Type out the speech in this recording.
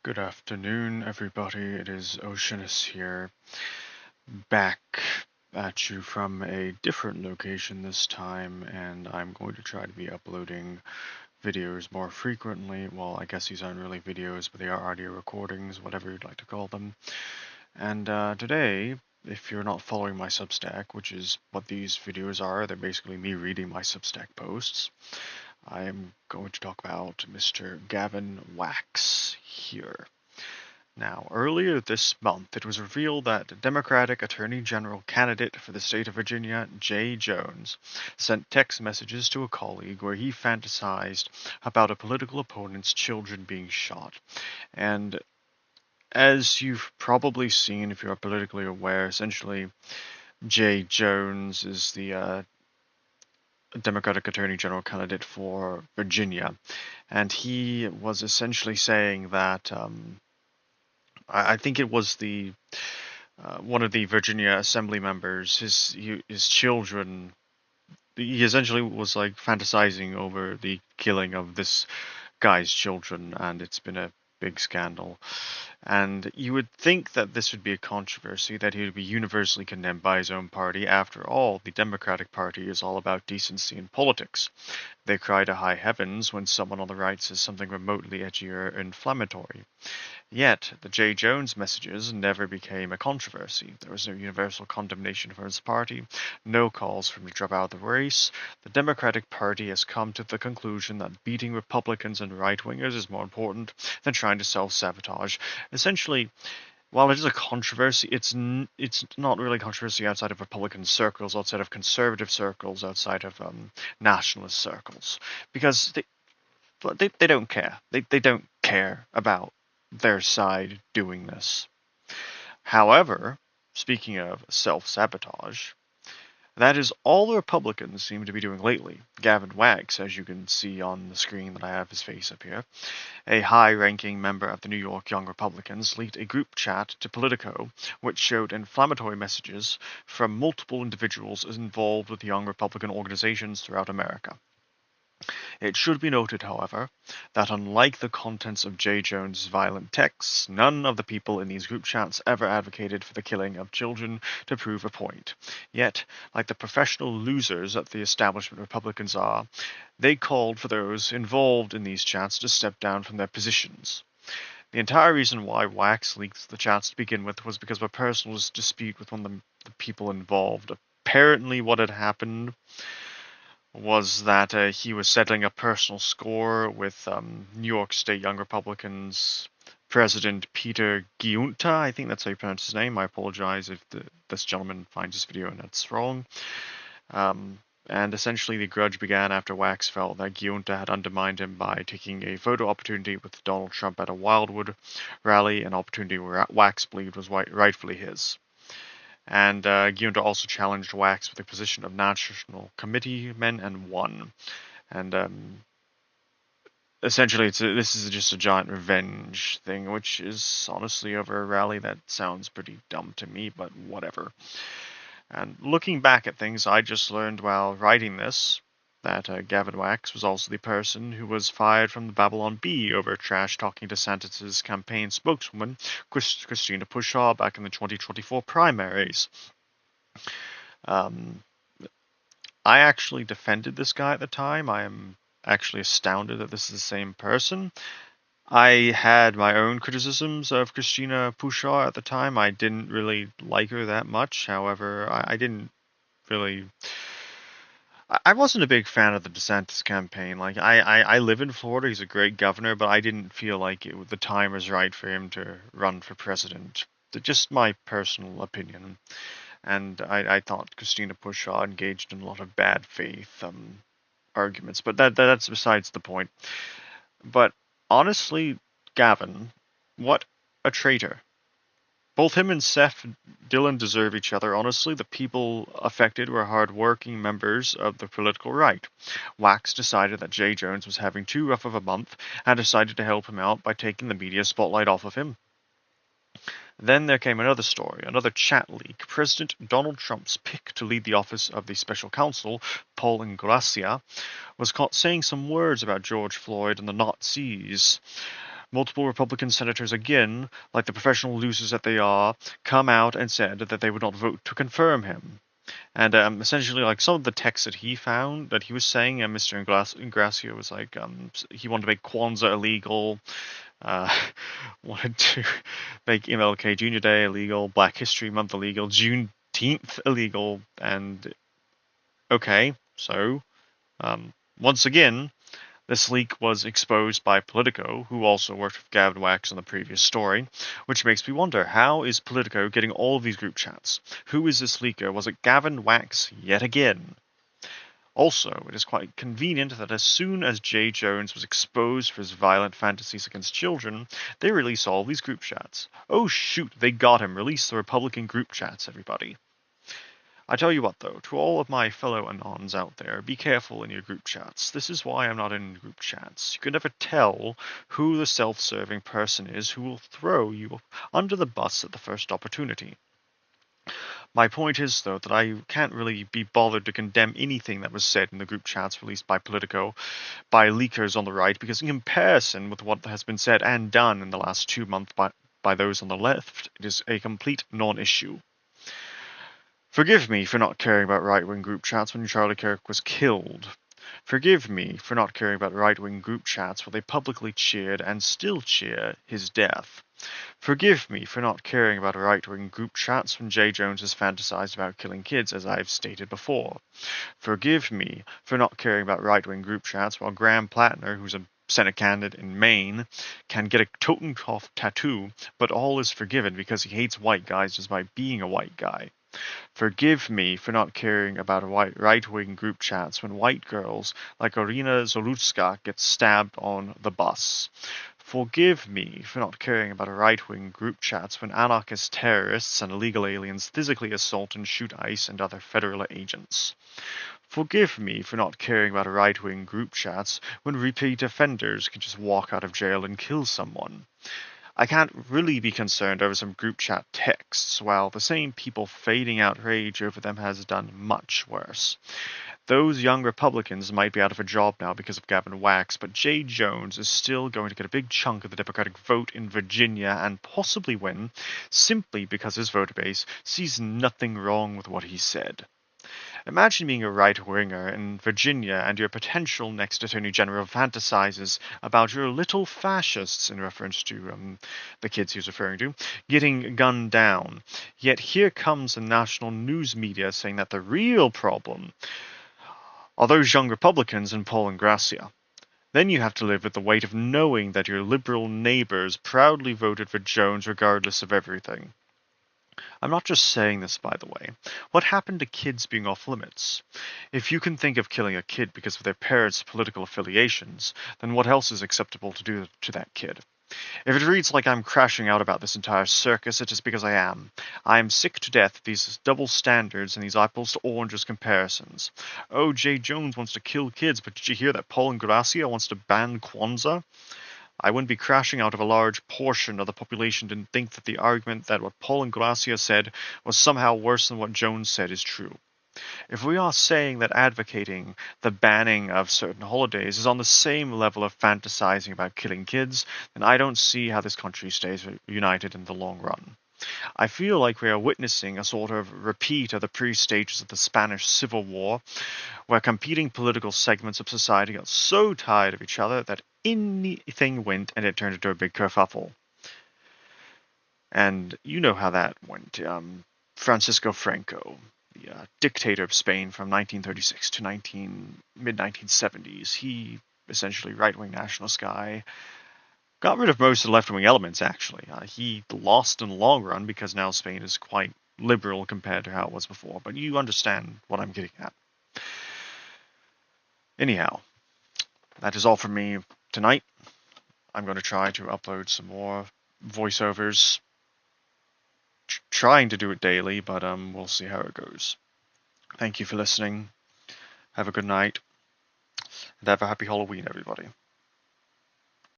Good afternoon, everybody. It is Oceanus here, back at you from a different location this time, and I'm going to try to be uploading videos more frequently. Well, I guess these aren't really videos, but they are audio recordings, whatever you'd like to call them. And today, if you're not following my Substack, which is what these videos are, they're basically me reading my Substack posts, I am going to talk about Mr. Gavin Wax here. Now, earlier this month, it was revealed that Democratic Attorney General candidate for the state of Virginia, Jay Jones, sent text messages to a colleague where he fantasized about a political opponent's children being shot. And as you've probably seen if you're politically aware, essentially, Jay Jones is the Democratic Attorney General candidate for Virginia. And he was essentially saying that I think it was the one of the Virginia Assembly members, his children. He essentially was like fantasizing over the killing of this guy's children, and it's been a big scandal. And you would think that this would be a controversy, that he would be universally condemned by his own party. After all, the Democratic Party is all about decency in politics. They cry to high heavens when someone on the right says something remotely edgy or inflammatory. Yet, the J. Jones messages never became a controversy. There was no universal condemnation for his party, no calls for him to drop out of the race. The Democratic Party has come to the conclusion that beating Republicans and right-wingers is more important than trying to self-sabotage. Essentially, while it is a controversy, it's not really a controversy outside of Republican circles, outside of conservative circles, outside of nationalist circles, because they don't care. They don't care about their side doing this. However, speaking of self-sabotage, that is all the Republicans seem to be doing lately. Gavin Wax, as you can see on the screen that I have his face up here, a high-ranking member of the New York Young Republicans, leaked a group chat to Politico which showed inflammatory messages from multiple individuals involved with young Republican organizations throughout America. It should be noted, however, that unlike the contents of J. Jones' violent texts, none of the people in these group chats ever advocated for the killing of children to prove a point. Yet, like the professional losers that the establishment Republicans are, they called for those involved in these chats to step down from their positions. The entire reason why Wax leaked the chats to begin with was because of a personal dispute with one of the people involved. Apparently, what had happened was that he was settling a personal score with New York State Young Republicans President Peter Giunta. I think that's how you pronounce his name. I apologize if this gentleman finds this video and it's wrong. And essentially the grudge began after Wax felt that Giunta had undermined him by taking a photo opportunity with Donald Trump at a Wildwood rally, an opportunity where Wax believed was rightfully his. And Giunta also challenged Wax for the position of National Committeeman and won. And essentially, this is just a giant revenge thing, which is honestly over a rally that sounds pretty dumb to me, but whatever. And looking back at things, I just learned while writing this that Gavin Wax was also the person who was fired from the Babylon Bee over trash-talking DeSantis' campaign spokeswoman, Christina Pushaw, back in the 2024 primaries. I actually defended this guy at the time. I am actually astounded that this is the same person. I had my own criticisms of Christina Pushaw at the time. I didn't really like her that much. However, I didn't really. I wasn't a big fan of the DeSantis campaign. Like, I live in Florida. He's a great governor, but I didn't feel like the time was right for him to run for president. Just my personal opinion. And I thought Christina Pushaw engaged in a lot of bad faith arguments, but that's besides the point. But honestly, Gavin, what a traitor. Both him and Seth Dillon deserve each other. Honestly, the people affected were hard-working members of the political right. Wax decided that Jay Jones was having too rough of a month and decided to help him out by taking the media spotlight off of him. Then there came another story, another chat leak. President Donald Trump's pick to lead the office of the special counsel, Paul Ingrassia, was caught saying some words about George Floyd and the Nazis. Multiple Republican senators again, like the professional losers that they are, come out and said that they would not vote to confirm him. And essentially, like some of the texts that he found that he was saying, Mr. Ingracia was like, he wanted to make Kwanzaa illegal, uh, wanted to make MLK Junior Day illegal, Black History Month illegal, Juneteenth illegal, and okay, so once again, this leak was exposed by Politico, who also worked with Gavin Wax on the previous story, which makes me wonder, how is Politico getting all of these group chats? Who is this leaker? Was it Gavin Wax yet again? Also, it is quite convenient that as soon as Jay Jones was exposed for his violent fantasies against children, they released all these group chats. Oh shoot, they got him. Release the Republican group chats, everybody. I tell you what, though, to all of my fellow Anons out there, be careful in your group chats. This is why I'm not in group chats. You can never tell who the self-serving person is who will throw you under the bus at the first opportunity. My point is, though, that I can't really be bothered to condemn anything that was said in the group chats released by Politico, by leakers on the right, because in comparison with what has been said and done in the last 2 months by those on the left, it is a complete non-issue. Forgive me for not caring about right-wing group chats when Charlie Kirk was killed. Forgive me for not caring about right-wing group chats where they publicly cheered and still cheer his death. Forgive me for not caring about right-wing group chats when Jay Jones has fantasized about killing kids, as I've stated before. Forgive me for not caring about right-wing group chats while Graham Plattner, who's a Senate candidate in Maine, can get a Totenkopf tattoo, but all is forgiven because he hates white guys just by being a white guy. Forgive me for not caring about right-wing group chats when white girls like Irina Zalutska get stabbed on the bus. Forgive me for not caring about right-wing group chats when anarchist terrorists and illegal aliens physically assault and shoot ICE and other federal agents. Forgive me for not caring about right-wing group chats when repeat offenders can just walk out of jail and kill someone. I can't really be concerned over some group chat texts, while the same people fading outrage over them has done much worse. Those young Republicans might be out of a job now because of Gavin Wax, but Jay Jones is still going to get a big chunk of the Democratic vote in Virginia and possibly win, simply because his voter base sees nothing wrong with what he said. Imagine being a right-winger in Virginia and your potential next Attorney General fantasizes about your little fascists, in reference to the kids he's referring to, getting gunned down. Yet here comes the national news media saying that the real problem are those young Republicans in Paul and Gracia. Then you have to live with the weight of knowing that your liberal neighbors proudly voted for Jones regardless of everything. I'm not just saying this, by the way. What happened to kids being off limits? If you can think of killing a kid because of their parents' political affiliations, then what else is acceptable to do to that kid? If it reads like I'm crashing out about this entire circus, it is because I am. I am sick to death of these double standards and these apples to oranges comparisons. Oh, Jay Jones wants to kill kids, but did you hear that Paul Ingracia wants to ban Kwanzaa? I wouldn't be crashing out if a large portion of the population didn't think that the argument that what Paul Ingracia said was somehow worse than what Jones said is true. If we are saying that advocating the banning of certain holidays is on the same level of fantasizing about killing kids, then I don't see how this country stays united in the long run. I feel like we are witnessing a sort of repeat of the pre-stages of the Spanish Civil War, where competing political segments of society got so tired of each other that anything went and it turned into a big kerfuffle. And you know how that went. Francisco Franco, the dictator of Spain from 1936 to mid-1970s, he essentially right-wing nationalist guy, got rid of most of the left-wing elements, actually. He lost in the long run because now Spain is quite liberal compared to how it was before, but you understand what I'm getting at. Anyhow, that is all from me tonight. I'm going to try to upload some more voiceovers. Trying to do it daily, but we'll see how it goes. Thank you for listening. Have a good night, and have a happy Halloween, everybody.